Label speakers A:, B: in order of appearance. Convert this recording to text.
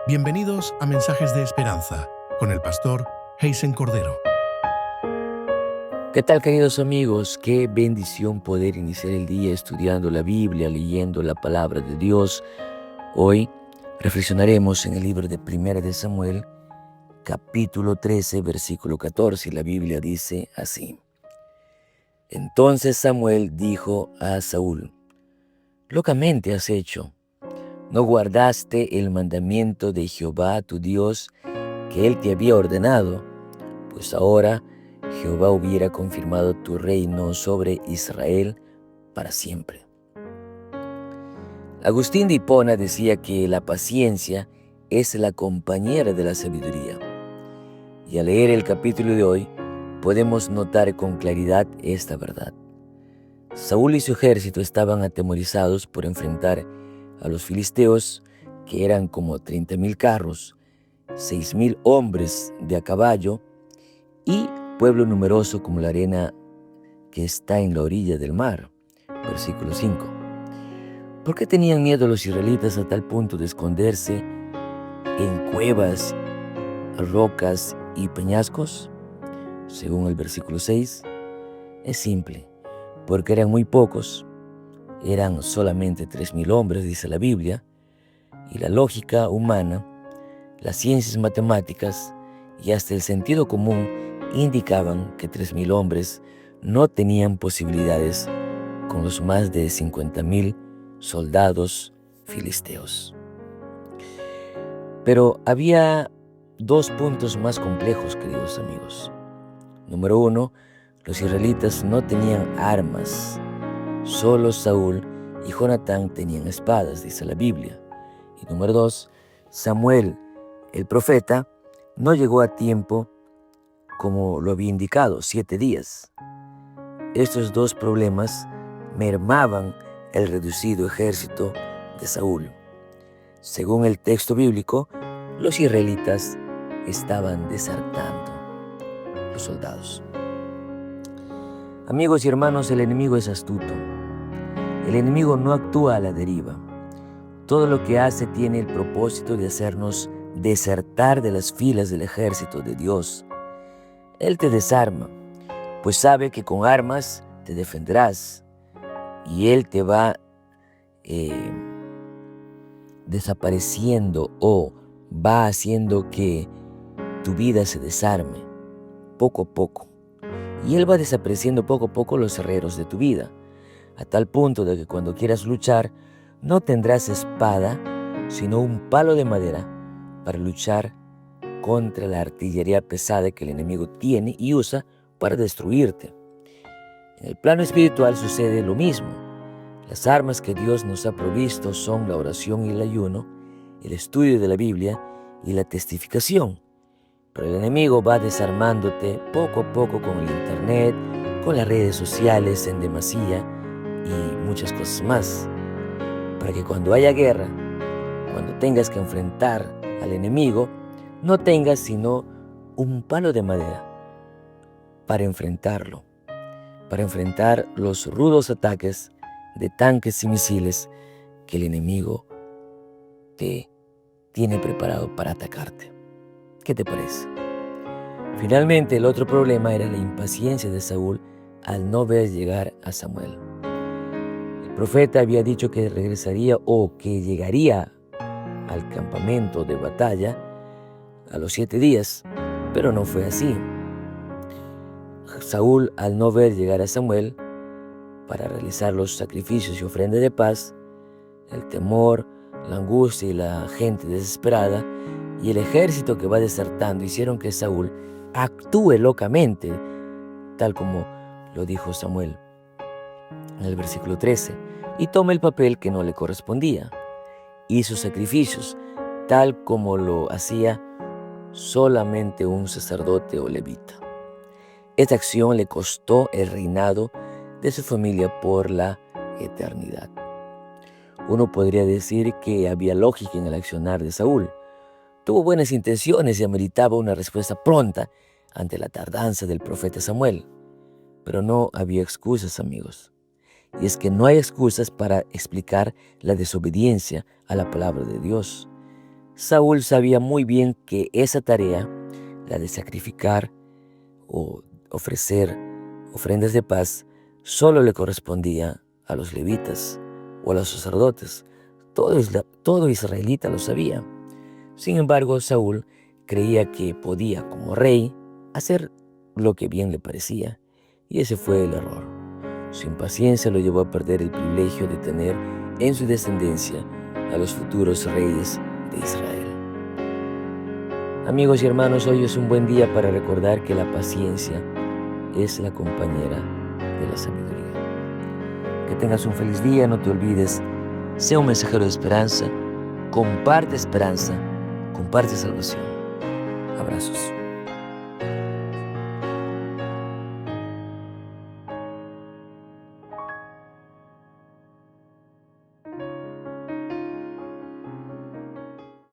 A: Bienvenidos a Mensajes de Esperanza con el pastor Heisen Cordero.
B: ¿Qué tal, queridos amigos? Qué bendición poder iniciar el día estudiando la Biblia, leyendo la palabra de Dios. Hoy reflexionaremos en el libro de Primera de Samuel, capítulo 13, versículo 14. La Biblia dice así: Entonces Samuel dijo a Saúl: Locamente has hecho. ¿No guardaste el mandamiento de Jehová tu Dios que él te había ordenado? Pues ahora Jehová hubiera confirmado tu reino sobre Israel para siempre. Agustín de Hipona decía que la paciencia es la compañera de la sabiduría. Y al leer el capítulo de hoy, podemos notar con claridad esta verdad. Saúl y su ejército estaban atemorizados por enfrentar a los filisteos, que eran como 30,000 carros, 6,000 hombres de a caballo y pueblo numeroso como la arena que está en la orilla del mar. Versículo 5. ¿Por qué tenían miedo los israelitas a tal punto de esconderse en cuevas, rocas y peñascos? Según el versículo 6, es simple, porque eran muy pocos, eran solamente 3,000 hombres, dice la Biblia, y la lógica humana, las ciencias matemáticas y hasta el sentido común indicaban que 3,000 hombres no tenían posibilidades con los más de 50,000 soldados filisteos. Pero había dos puntos más complejos, queridos amigos. Número 1, los israelitas no tenían armas. Solo Saúl y Jonatán tenían espadas, dice la Biblia. Y número 2, Samuel, el profeta, no llegó a tiempo como lo había indicado, 7 días. Estos dos problemas mermaban el reducido ejército de Saúl. Según el texto bíblico, los israelitas estaban desertando, los soldados. Amigos y hermanos, el enemigo es astuto. El enemigo no actúa a la deriva. Todo lo que hace tiene el propósito de hacernos desertar de las filas del ejército de Dios. Él te desarma, pues sabe que con armas te defenderás y Él te va desapareciendo o va haciendo que tu vida se desarme poco a poco. Y Él va desapareciendo poco a poco los herreros de tu vida, a tal punto de que cuando quieras luchar no tendrás espada, sino un palo de madera para luchar contra la artillería pesada que el enemigo tiene y usa para destruirte. En el plano espiritual sucede lo mismo. Las armas que Dios nos ha provisto son la oración y el ayuno, el estudio de la Biblia y la testificación. Pero el enemigo va desarmándote poco a poco con el internet, con las redes sociales en demasía y muchas cosas más, para que cuando haya guerra, cuando tengas que enfrentar al enemigo, no tengas sino un palo de madera para enfrentarlo, para enfrentar los rudos ataques de tanques y misiles que el enemigo te tiene preparado para atacarte. ¿Qué te parece? Finalmente, el otro problema era la impaciencia de Saúl al no ver llegar a Samuel. El profeta había dicho que regresaría o que llegaría al campamento de batalla a los 7 días, pero no fue así. Saúl, al no ver llegar a Samuel para realizar los sacrificios y ofrendas de paz, el temor, la angustia y la gente desesperada y el ejército que va desertando hicieron que Saúl actúe locamente, tal como lo dijo Samuel en el versículo 13, y tome el papel que no le correspondía. Hizo sacrificios, tal como lo hacía solamente un sacerdote o levita. Esta acción le costó el reinado de su familia por la eternidad. Uno podría decir que había lógica en el accionar de Saúl. Tuvo buenas intenciones y ameritaba una respuesta pronta ante la tardanza del profeta Samuel. Pero no había excusas, amigos. Y es que no hay excusas para explicar la desobediencia a la palabra de Dios. Saúl sabía muy bien que esa tarea, la de sacrificar o ofrecer ofrendas de paz, solo le correspondía a los levitas o a los sacerdotes. Todo israelita lo sabía. Sin embargo, Saúl creía que podía, como rey, hacer lo que bien le parecía, y ese fue el error. Su impaciencia lo llevó a perder el privilegio de tener en su descendencia a los futuros reyes de Israel. Amigos y hermanos, hoy es un buen día para recordar que la paciencia es la compañera de la sabiduría. Que tengas un feliz día, no te olvides, sea un mensajero de esperanza, comparte esperanza, comparte salvación. Abrazos.